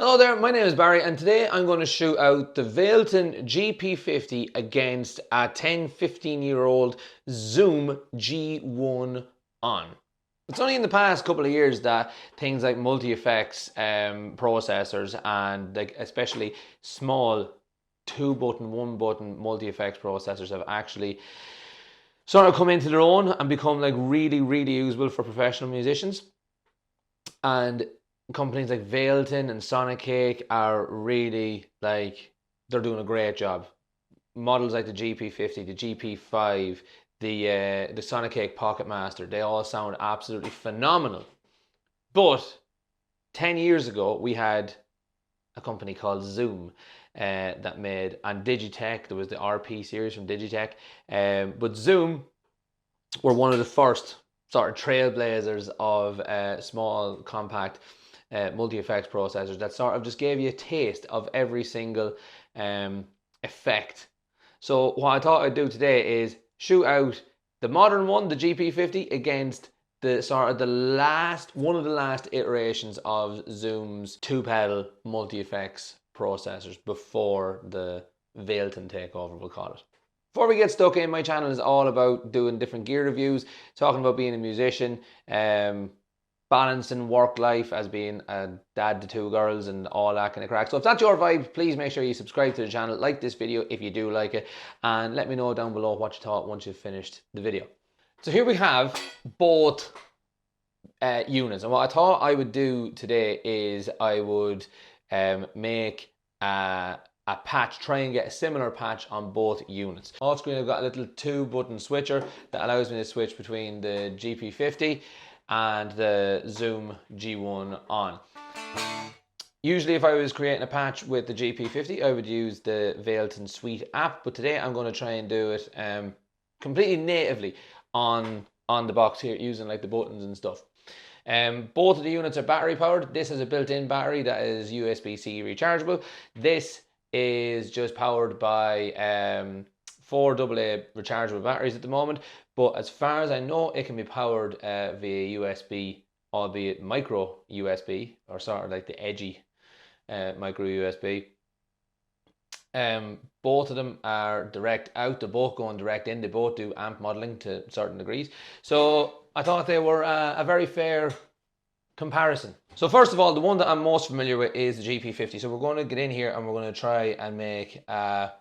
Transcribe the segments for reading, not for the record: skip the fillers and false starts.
Hello there, my name is Barry and today I'm going to shoot out the Valeton GP-50 against a 10-15-year-old Zoom G1 on. It's only in the past couple of years that things like multi-effects processors and like especially small 2-button, 1-button multi-effects processors have actually sort of come into their own and become like really usable for professional musicians. And companies like Valeton and Sonic are really like, they're doing a great job. Models like the GP-50, the GP-5, the Sonic Pocket Master, they all sound absolutely phenomenal. But 10 years ago, we had a company called Zoom that made, and Digitech, there was the RP series from Digitech, but Zoom were one of the first sort of trailblazers of small, compact multi-effects processors that sort of just gave you a taste of every single effect. So what I thought I'd do today is shoot out the modern one, the GP-50, against the sort of one of the last iterations of Zoom's 2-pedal multi-effects processors before the Valeton takeover, we'll call it. Before we get stuck in, my channel is all about doing different gear reviews, talking about being a musician, balancing work life as being a dad to 2 girls and all that kind of crack. So if that's your vibe, please make sure you subscribe to the channel, like this video if you do like it, and let me know down below what you thought once you've finished the video. So here we have both units, and what I thought I would do today is I would make a patch, try and get a similar patch on both units. Off screen I've got a little 2-button switcher that allows me to switch between the GP-50 and the Zoom G1 on. Usually if I was creating a patch with the GP-50 I would use the Valeton Suite app, but today I'm going to try and do it completely natively on the box here using like the buttons and stuff. Both of the units are battery powered. This has a built-in battery that is USB-C rechargeable. This is just powered by 4 AA rechargeable batteries at the moment, but as far as I know it can be powered via USB, albeit micro USB, or sort of like the edgy micro USB. Both of them are direct out, they're both going direct in, they both do amp modeling to certain degrees, so I thought they were a very fair comparison. So first of all, the one that I'm most familiar with is the GP-50. So we're going to get in here and we're going to try and make a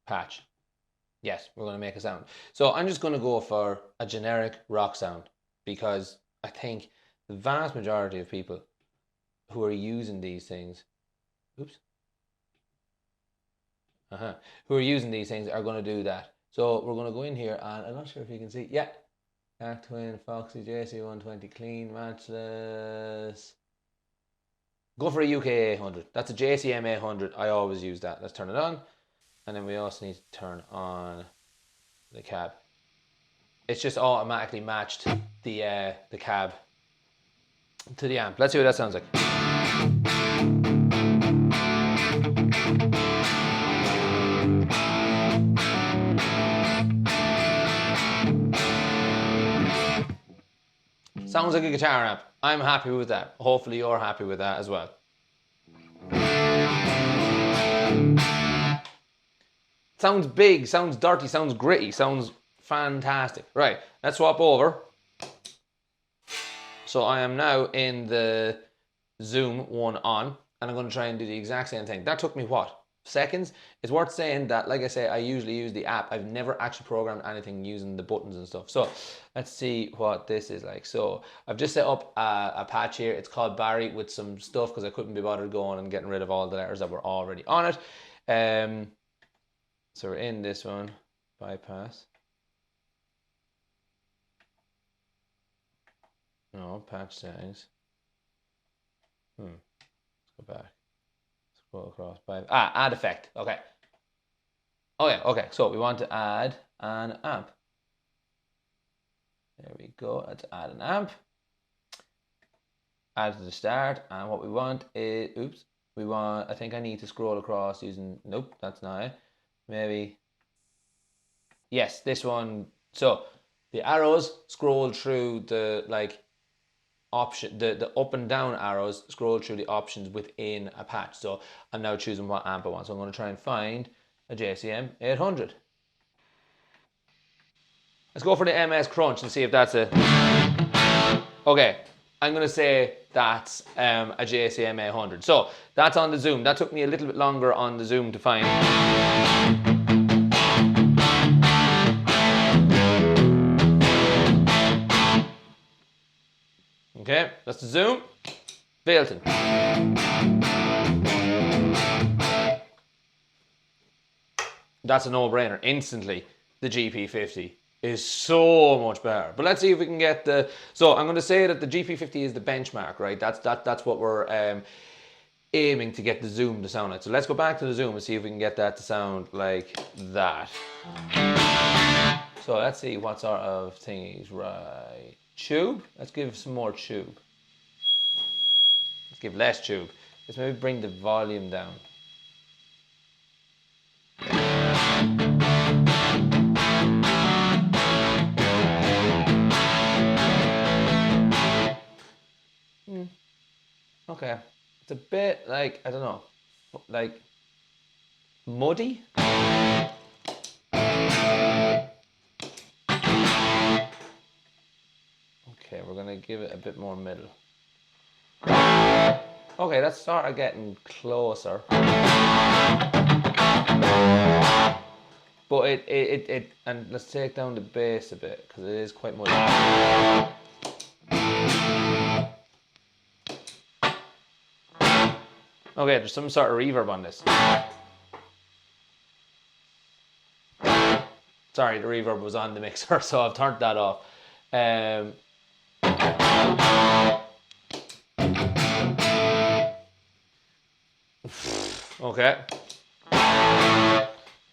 patch. Yes, we're going to make a sound. So I'm just going to go for a generic rock sound because I think the vast majority of people who are using these things, who are using these things are going to do that. So we're going to go in here and I'm not sure if you can see, yeah, Dark Twin, Foxy, JC120, clean, matchless. Go for a UK 800. That's a JCM 800. I always use that. Let's turn it on. And then we also need to turn on the cab. It's just automatically matched the cab to the amp. Let's see what that sounds like. Sounds like a guitar amp. I'm happy with that. Hopefully you're happy with that as well. Sounds big, sounds dirty, sounds gritty, sounds fantastic. Right, let's swap over. So I am now in the Zoom one on, and I'm going to try and do the exact same thing. That took me what? Seconds. It's worth saying that, like I say, I usually use the app. I've never actually programmed anything using the buttons and stuff. So let's see what this is like. So I've just set up a patch here. It's called Barry with some stuff because I couldn't be bothered going and getting rid of all the letters that were already on it. So we're in this one, bypass. No, patch settings. Let's go back. Scroll across by add effect. Okay. Oh yeah, okay. So we want to add an amp. There we go. Let's add an amp. Add to the start, and what we want is I think I need to scroll across using nope, that's not it. Maybe yes, this one. So the arrows scroll through the option, the up and down arrows scroll through the options within a patch. So I'm now choosing what amp I want. So I'm going to try and find a JCM 800. Let's go for the MS Crunch and see if that's a... Okay, I'm going to say that's a JCM 800. So that's on the Zoom. That took me a little bit longer on the Zoom to find. Okay, that's the Zoom. Valeton. That's a no-brainer. Instantly, the GP-50 is so much better. But let's see if we can get the... So I'm going to say that the GP-50 is the benchmark, right? That's what we're aiming to get the Zoom to sound like. So let's go back to the Zoom and see if we can get that to sound like that. So let's see what sort of thingies, right? Tube? Let's give some more tube. Let's give less tube. Let's maybe bring the volume down. Okay. It's a bit like, I don't know, like muddy. Okay, we're gonna give it a bit more middle. Okay, that's sort of getting closer. But it and let's take down the bass a bit because it is quite muddy. Okay, there's some sort of reverb on this. Sorry, the reverb was on the mixer, so I've turned that off. Okay.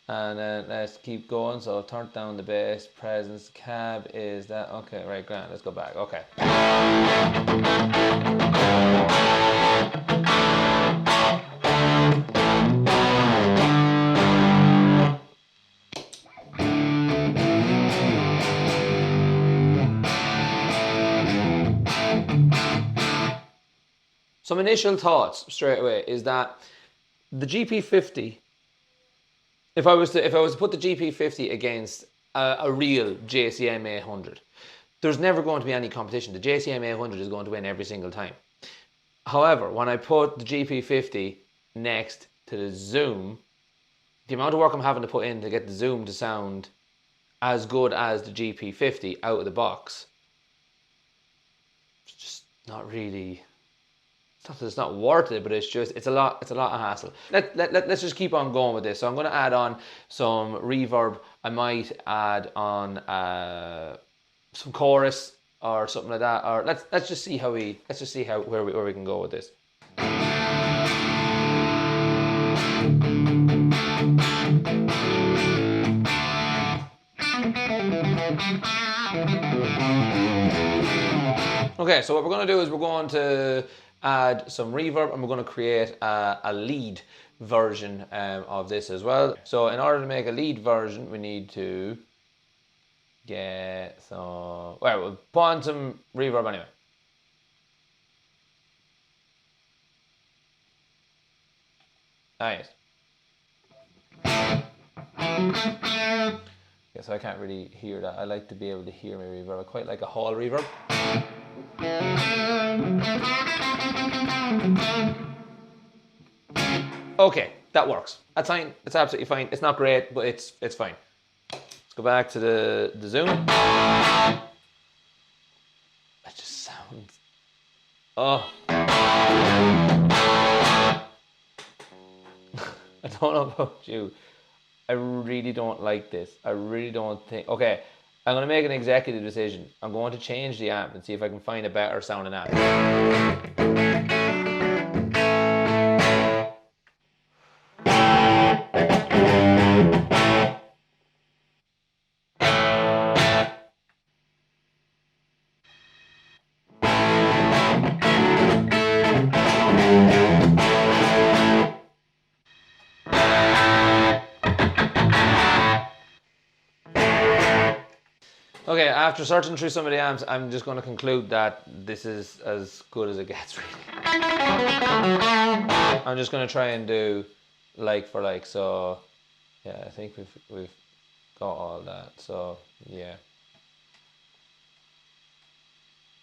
And then let's keep going. So I've turned down the bass, presence, cab is that. Okay, right, grand. Let's go back. Okay. Some initial thoughts straight away is that the GP-50, if I was to put the GP-50 against a real JCM 800, there's never going to be any competition. The JCM 800 is going to win every single time. However, when I put the GP-50 next to the Zoom, the amount of work I'm having to put in to get the Zoom to sound as good as the GP-50 out of the box, it's just not really... It's not that it's not worth it, but it's a lot of hassle. Let's just keep on going with this. So I'm going to add on some reverb. I might add on some chorus or something like that. Or let's just see where we can go with this. Okay, so what we're going to do is we're going to add some reverb and we're going to create a lead version of this as well. So in order to make a lead version, we need to get some... Well, we'll put on some reverb anyway. Nice. Yeah, so I can't really hear that. I like to be able to hear my reverb. I quite like a hall reverb. Okay, that works. That's fine. It's absolutely fine. It's not great, but it's fine. Let's go back to the Zoom. That just sounds... Oh. I don't know about you. I really don't like this. I really don't think... Okay, I'm going to make an executive decision. I'm going to change the amp and see if I can find a better sounding amp. Okay, after searching through some of the amps, I'm just going to conclude that this is as good as it gets, really. I'm just going to try and do like for like. So, yeah, I think we've got all that. So, yeah.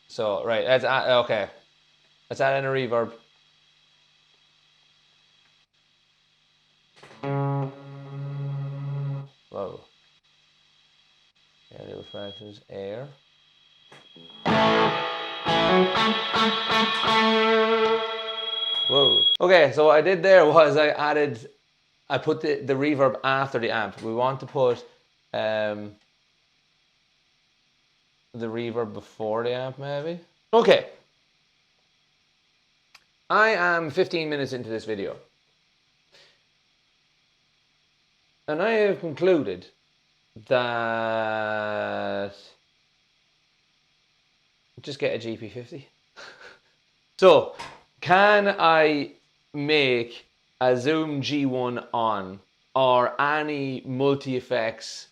So, right, let's add, okay. Let's add in a reverb. Whoa. Yeah, little fractions, air. Whoa. Okay, so what I did there was I put the reverb after the amp. We want to put the reverb before the amp, maybe. Okay. I am 15 minutes into this video. And I have concluded that just get a GP-50. So, can I make a Zoom G1 on or any multi-effects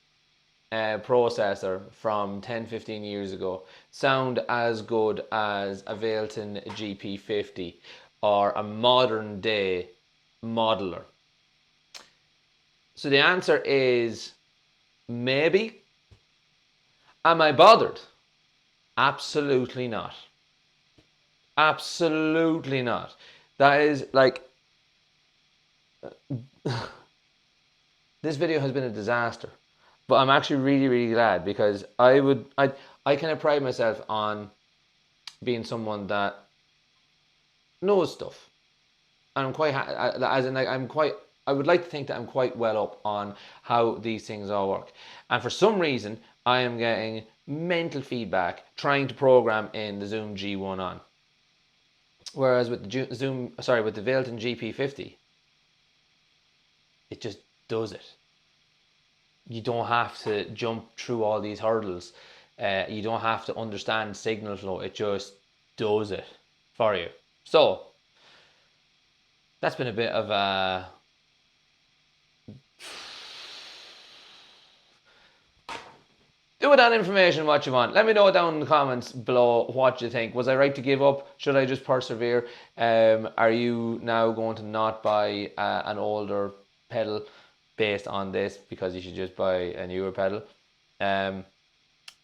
processor from 10-15 years ago sound as good as a Valeton GP-50 or a modern day modeler? So the answer is maybe. Am I bothered? Absolutely not. Absolutely not. That is like this video has been a disaster, but I'm actually really glad because I kind of pride myself on being someone that knows stuff, and I'm quite as in like I would like to think that I'm quite well up on how these things all work, and for some reason I am getting mental feedback trying to program in the Zoom G1 on, whereas with the with the Valeton GP-50, it just does it. You don't have to jump through all these hurdles. You don't have to understand signal flow. It just does it for you. So that's been a bit of a do with that information what you want. Let me know down in the comments below what you think. Was I right to give up? Should I just persevere? Are you now going to not buy an older pedal based on this because you should just buy a newer pedal?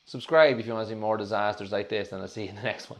Subscribe if you want to see more disasters like this, and I'll see you in the next one.